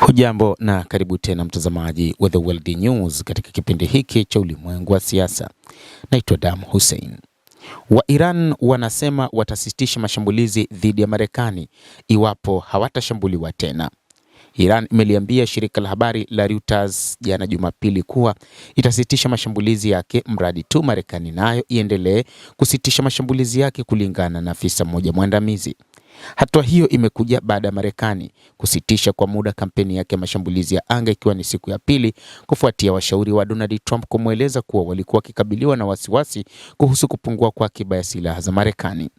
Hujambo na karibu tena mtazamaji wa The World News katika kipindi hiki cha ulimwengu wa siasa. Naitwa Adam Hussein. Wa Iran wanasema watasitisha mashambulizi dhidi ya Marekani iwapo hawatashambuliwa tena. Iran imeliambia shirika la habari la Reuters jana Jumapili kuwa itasitisha mashambulizi yake mradi tu Marekani nayo iendelee kusitisha mashambulizi yake, kulingana na afisa mmoja mwandamizi. Hatua hiyo imekuja baada ya Marekani kusitisha kwa muda kampeni yake ya mashambulizi ya anga, ikiwa ni siku ya pili kufuatia washauri wa Donald Trump kumweleza kuwa walikuwa wakikabiliwa na wasiwasi kuhusu kupungua kwa akiba ya silaha za Marekani.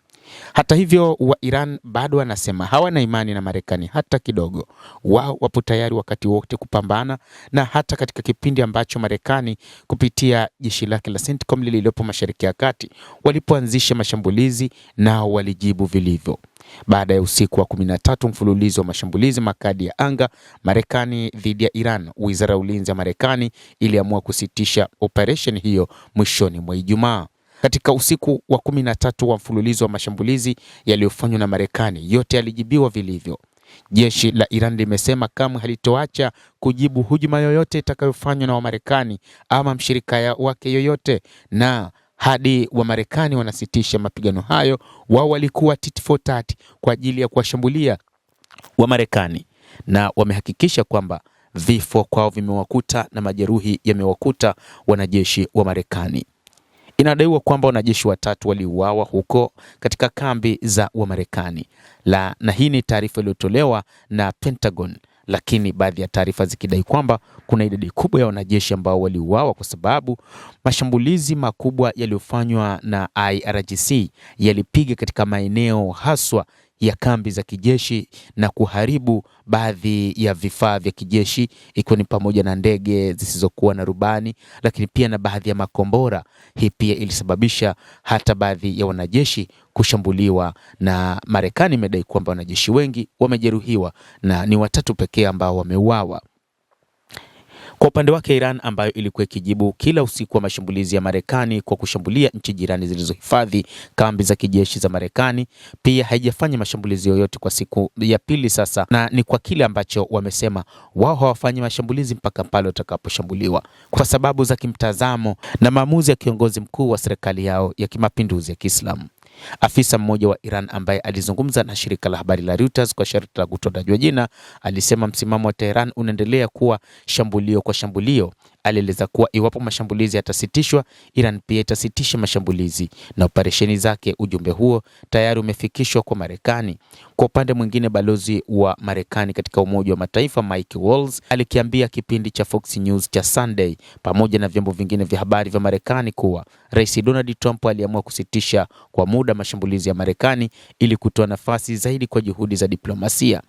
Hata hivyo, wa Iran bado wanasema hawana imani na Marekani hata kidogo. Wao wapo tayari wakati wote kupambana, na hata katika kipindi ambacho Marekani kupitia jeshi lake la CENTCOM lililopo Mashariki ya Kati walipoanzisha mashambulizi, nao walijibu vilivyo. Baada ya usiku wa 13 mfululizo wa mashambulizi makali ya anga Marekani dhidi ya Iran, Wizara ya Ulinzi ya Marekani iliamua kusitisha operation hiyo mwishoni mwa Ijumaa. Katika usiku wa 13 wa mfululizo wa mashambulizi yaliyofanywa na Marekani, yote yalijibiwa vilivyo. Jeshi la Iran limesema kamwe halitoacha kujibu hujuma yoyote itakayofanywa na Wamarekani ama mshirika wake yoyote, na hadi Wamarekani wanasitisha mapigano hayo, wao walikuwa tit for tat kwa ajili ya kuwashambulia Wamarekani, na wamehakikisha kwamba vifo kwao vimewakuta na majeruhi yamewakuta wanajeshi wa Marekani. Inadaiwa kwamba wanajeshi watatu waliuawa huko katika kambi za Wamarekani, na hii ni taarifa iliyotolewa na Pentagon, lakini baadhi ya taarifa zikidai kwamba kuna idadi kubwa ya wanajeshi ambao waliuawa kwa sababu mashambulizi makubwa yaliyofanywa na IRGC yalipiga katika maeneo haswa ya kambi za kijeshi na kuharibu baadhi ya vifaa vya kijeshi, ikiwa ni pamoja na ndege zisizokuwa na rubani, lakini pia na baadhi ya makombora. Hii pia ilisababisha hata baadhi ya wanajeshi kushambuliwa, na Marekani imedai kwamba wanajeshi wengi wamejeruhiwa na ni watatu pekee ambao wameuawa. Kwa upande wake, Iran ambayo ilikuwa ikijibu kila usiku wa mashambulizi ya Marekani kwa kushambulia nchi jirani zilizohifadhi kambi za kijeshi za Marekani, pia haijafanya mashambulizi yoyote kwa siku ya pili sasa, na ni kwa kile ambacho wamesema wao hawafanyi mashambulizi mpaka pale watakaposhambuliwa kwa sababu za kimtazamo na maamuzi ya kiongozi mkuu wa serikali yao ya kimapinduzi ya Kiislamu. Afisa mmoja wa Iran ambaye alizungumza na shirika la habari la Reuters kwa sharti la kutotajwa jina alisema msimamo wa Tehran unaendelea kuwa shambulio kwa shambulio. Alieleza kuwa iwapo mashambulizi yatasitishwa, Iran pia itasitisha mashambulizi na operesheni zake. Ujumbe huo tayari umefikishwa kwa Marekani. Kwa upande mwingine, balozi wa Marekani katika Umoja wa Mataifa Mike Waltz alikiambia kipindi cha Fox News cha Sunday pamoja na vyombo vingine vya habari vya Marekani kuwa Rais Donald Trump aliamua kusitisha kwa muda mashambulizi ya Marekani ili kutoa nafasi zaidi kwa juhudi za diplomasia.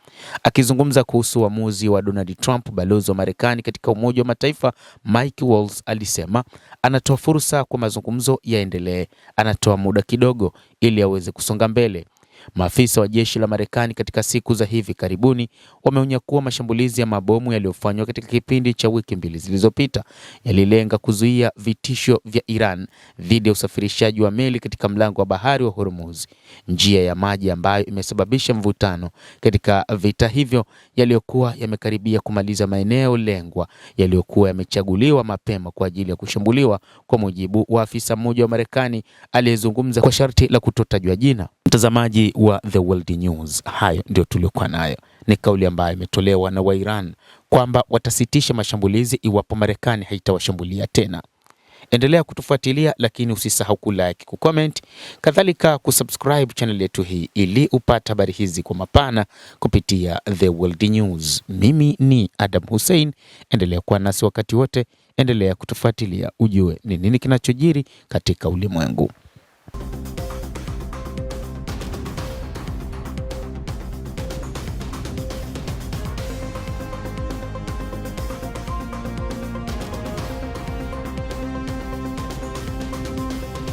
Akizungumza kuhusu uamuzi wa Donald Trump, balozi wa Marekani katika Umoja wa Mataifa Mike Waltz alisema anatoa fursa kwa mazungumzo yaendelee, anatoa muda kidogo ili aweze kusonga mbele. Maafisa wa jeshi la Marekani katika siku za hivi karibuni wameonya kuwa mashambulizi ya mabomu yaliyofanywa katika kipindi cha wiki mbili zilizopita yalilenga kuzuia vitisho vya Iran dhidi ya usafirishaji wa meli katika mlango wa bahari wa Hormuz, njia ya maji ambayo imesababisha mvutano katika vita hivyo yaliyokuwa yamekaribia kumaliza maeneo lengwa yaliyokuwa yamechaguliwa mapema kwa ajili ya kushambuliwa, kwa mujibu wa afisa mmoja wa Marekani aliyezungumza kwa sharti la kutotajwa jina. Mtazamaji wa The World News, hayo ndio tuliokuwa nayo. Ni kauli ambayo imetolewa na wa Iran kwamba watasitisha mashambulizi iwapo Marekani haitawashambulia tena. Endelea kutufuatilia, lakini usisahau kulike, kucomment, kadhalika kusubscribe channel yetu hii ili upate habari hizi kwa mapana kupitia The World News. Mimi ni Adam Hussein. Endelea kuwa nasi wakati wote, endelea kutufuatilia ujue ni nini kinachojiri katika ulimwengu.